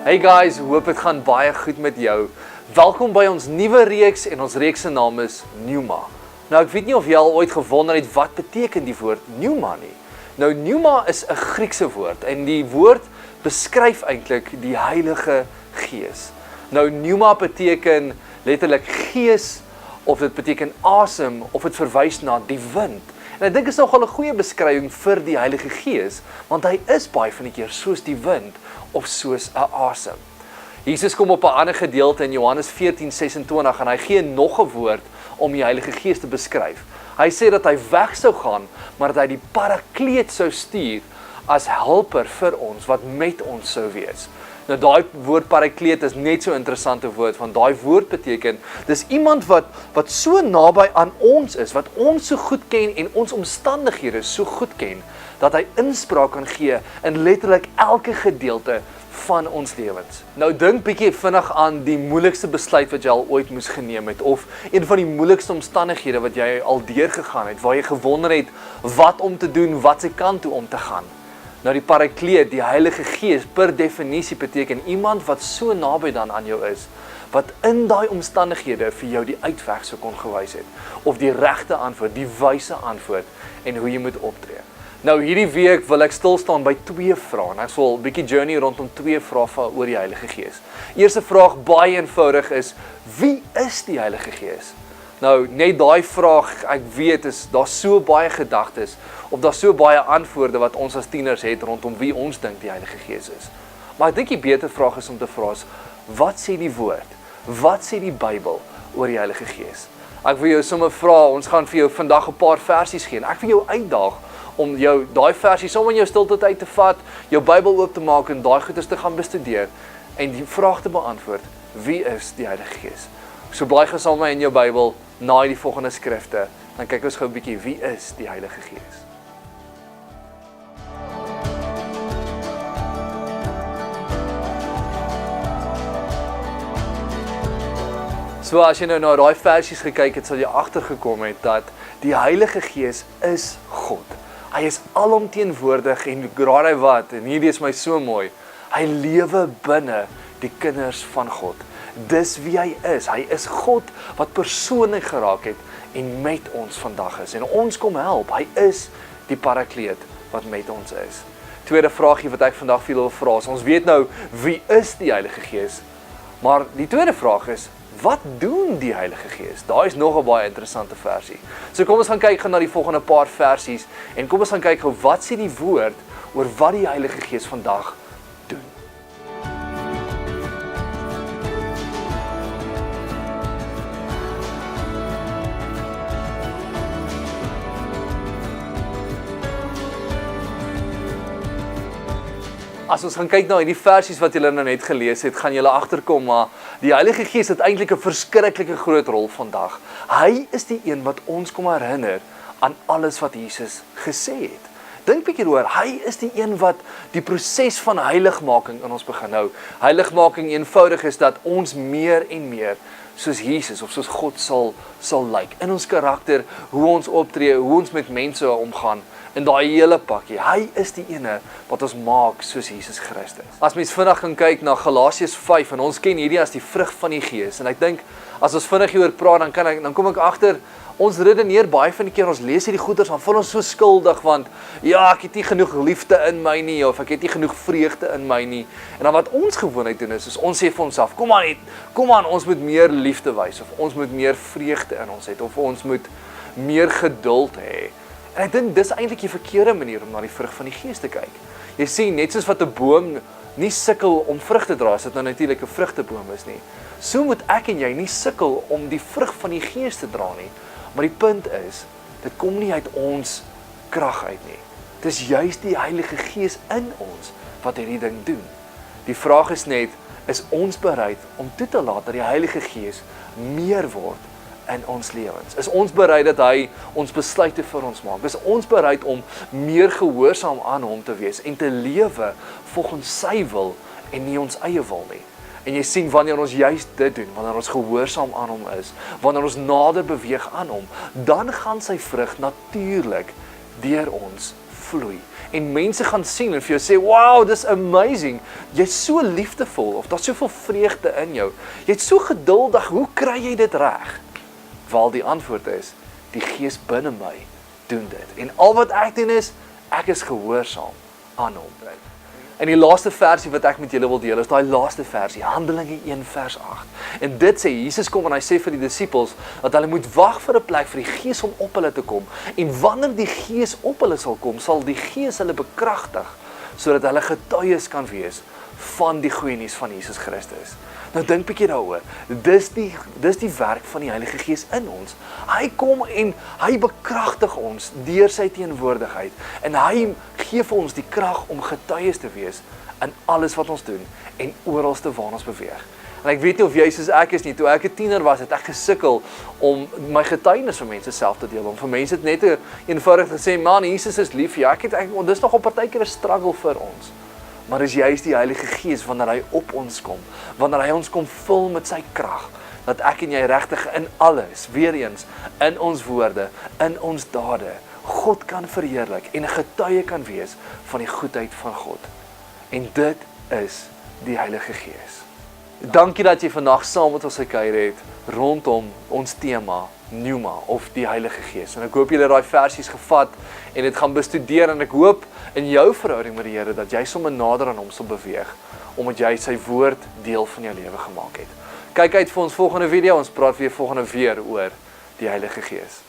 Hey guys, hoop het gaan baie goed met jou. Welkom by ons nuwe reeks en ons reeks se naam is Pneuma. Nou ek weet nie of jy al ooit gewonder het wat beteken die woord Pneuma nie. Nou Pneuma is 'n Griekse woord en die woord beskryf eintlik die Heilige Gees. Nou Pneuma beteken letterlik gees of dit beteken asem of dit verwys na die wind. En ek dink is nogal 'n goeie beskrywing vir die Heilige Gees, want hy is baie van die keer soos die wind of soos 'n asem. Jesus kom op 'n ander gedeelte in Johannes 14:26 en hy gee nog 'n woord om die Heilige Gees te beskryf. Hy sê dat hy weg sou gaan, maar dat hy die Parakleet sou stuur as helper vir ons wat met ons sou wees. Nou daai woord Parakleet is net so 'n interessante woord, want daai woord beteken dis iemand wat so naby aan ons is, wat ons so goed ken en ons omstandighede so goed ken, dat hy inspraak kan gee in letterlik elke gedeelte van ons lewens. Nou dink bietjie vinnig aan die moeilikste besluit wat jy al ooit moes geneem het, of een van die moeilikste omstandighede wat jy al deurgegaan het, waar jy gewonder het wat om te doen, wat se kant toe om te gaan. Nou die Parakleet, die Heilige Gees, per definisie beteken iemand wat so naby dan aan jou is, wat in daai omstandighede vir jou die uitweg sou kon gewys het, of die regte antwoord, die wyse antwoord, en hoe jy moet optree. Nou hierdie week wil ek stil staan by 2 vrae, en ek sal 'n bietjie journey rondom 2 vrae oor die Heilige Gees. Eerste vraag, baie eenvoudig is, wie is die Heilige Gees? Nou, net daai vraag, ek weet, daar so baie gedagtes, of daar so baie antwoorde wat ons as tieners het rondom wie ons dink die Heilige Gees is. Maar ek dink die beter vraag is om te vra is, wat sê die woord? Wat sê die Bybel oor die Heilige Gees? Ek wil jou sommer vra, ons gaan vir jou vandag 'n paar versies gee, en ek wil jou uitdaag om jou daai versies sommer in jou stilte tyd te vat, jou Bybel oop te maak en daai goeders te gaan bestudeer en die vraag te beantwoord, wie is die Heilige Gees? So blaai gaan saam met my in jou Bybel na die volgende skrifte, dan kyk ons gou 'n bietjie, wie is die Heilige Gees? So as jy nou na daai versies gekyk het, sal jy agtergekom het dat die Heilige Gees is God. Hy is alomteenwoordig en raai hy wat, en hierdie is my so mooi, hy lewe binne die kinders van God. Dis wie hy is. Hy is God wat persoonlik geraak het en met ons vandag is. En ons kom help. Hy is die Parakleet wat met ons is. Tweede vraagie wat ek vandag vir julle wil vra is, ons weet nou wie is die Heilige Gees, maar die tweede vraag is, wat doen die Heilige Gees? Daar is nog 'n baie interessante versie. So kom ons gaan kyk na die volgende paar versies en kom ons gaan kyk gou wat sê die woord oor wat die Heilige Gees vandag doen. As ons gaan kyk na die versies wat julle nou net gelees het, gaan julle agterkom, maar die Heilige Gees het eintlik 'n verskriklike groot rol vandag. Hy is die een wat ons kom herinner aan alles wat Jesus gesê het. Dink bietjie oor, hy is die een wat die proses van heiligmaking in ons begin. Nou, heiligmaking eenvoudig is dat ons meer en meer soos Jesus of soos God sal lyk. In ons karakter, hoe ons optree, hoe ons met mense omgaan, in daai hele pakkie. Hy is die ene wat ons maak soos Jesus Christus. As mens vinnig gaan kyk na Galasiërs 5, en ons ken hierdie as die vrug van die Gees, en ek dink, as ons vinnig hieroor praat, dan kom ek agter, ons redeneer baie van die keer, ons lees hierdie goeders, dan voel ons so skuldig, want, ja, ek het nie genoeg liefde in my nie, of ek het nie genoeg vreugde in my nie, en dan wat ons gewoonheid doen is ons sê vir onsself, kom aan, ons moet meer liefde wys, of ons moet meer vreugde in ons het, of ons moet meer geduld hê. En ek dink, dis eintlik die verkeerde manier om na die vrug van die Gees te kyk. Jy sien, net soos wat 'n boom nie sukkel om vrug te dra, as dit nou natuurlik 'n vrugteboom is nie, so moet ek en jy nie sukkel om die vrug van die Gees te dra nie. Maar die punt is, dit kom nie uit ons krag uit nie. Dit is juist die Heilige Gees in ons wat hierdie ding doen. Die vraag is net, is ons bereid om toe te laat dat die Heilige Gees meer word in ons lewens? Is ons bereid dat hy ons besluite vir ons maak? Is ons bereid om meer gehoorsaam aan hom te wees en te lewe volgens sy wil en nie ons eie wil nie? En jy sien, wanneer ons juist dit doen, wanneer ons gehoorsaam aan hom is, wanneer ons nader beweeg aan hom, dan gaan sy vrug natuurlik deur ons vloei. En mense gaan sien en vir jou sê, wow, dis amazing. Jy's so liefdevol, of daar's soveel vreugde in jou. Jy's so geduldig, hoe kry jy dit reg? Wel, die antwoord is, die Gees binne my doen dit. En al wat ek doen is, ek is gehoorsaam aan hom. En die laaste versie wat ek met julle wil deel, is daai laaste versie, Handelinge 1 vers 8. En dit sê, Jesus kom en hy sê vir die disippels, dat hulle moet wag vir 'n plek vir die Gees om op hulle te kom. En wanneer die Gees op hulle sal kom, sal die Gees hulle bekragtig, sodat hulle getuies kan wees van die goeie nuus van Jesus Christus. Nou dink bietjie daaroor. Dis die werk van die Heilige Gees in ons. Hy kom en hy bekragtig ons deur sy teenwoordigheid. En hy gee vir ons die krag om getuies te wees in alles wat ons doen en oralste waar ons beweeg. En ek weet nie of jy soos ek is nie, toe ek 'n tiener was, het ek gesukkel om my getuienis vir mense self te deel. Om vir mense net eenvoudig te sê, man, Jesus is lief vir jou. Dis nog op partykeer 'n struggle vir ons. Maar dis juist die Heilige Gees wanneer hy op ons kom, wanneer hy ons kom vul met sy krag, dat ek en jy regtig in alles, weer eens, in ons woorde, in ons dade, God kan verheerlik en 'n getuie kan wees van die goedheid van God. En dit is die Heilige Gees. Dankie dat jy vandag saam met ons gekuier het rondom ons tema Pneuma of die Heilige Gees. En ek hoop julle het daai versies gevat en dit gaan bestudeer en ek hoop in jou verhouding met die Here dat jy sommer nader aan hom sal beweeg omdat jy sy woord deel van jou lewe gemaak het. Kyk uit vir ons volgende video, ons praat weer volgende weer oor die Heilige Gees.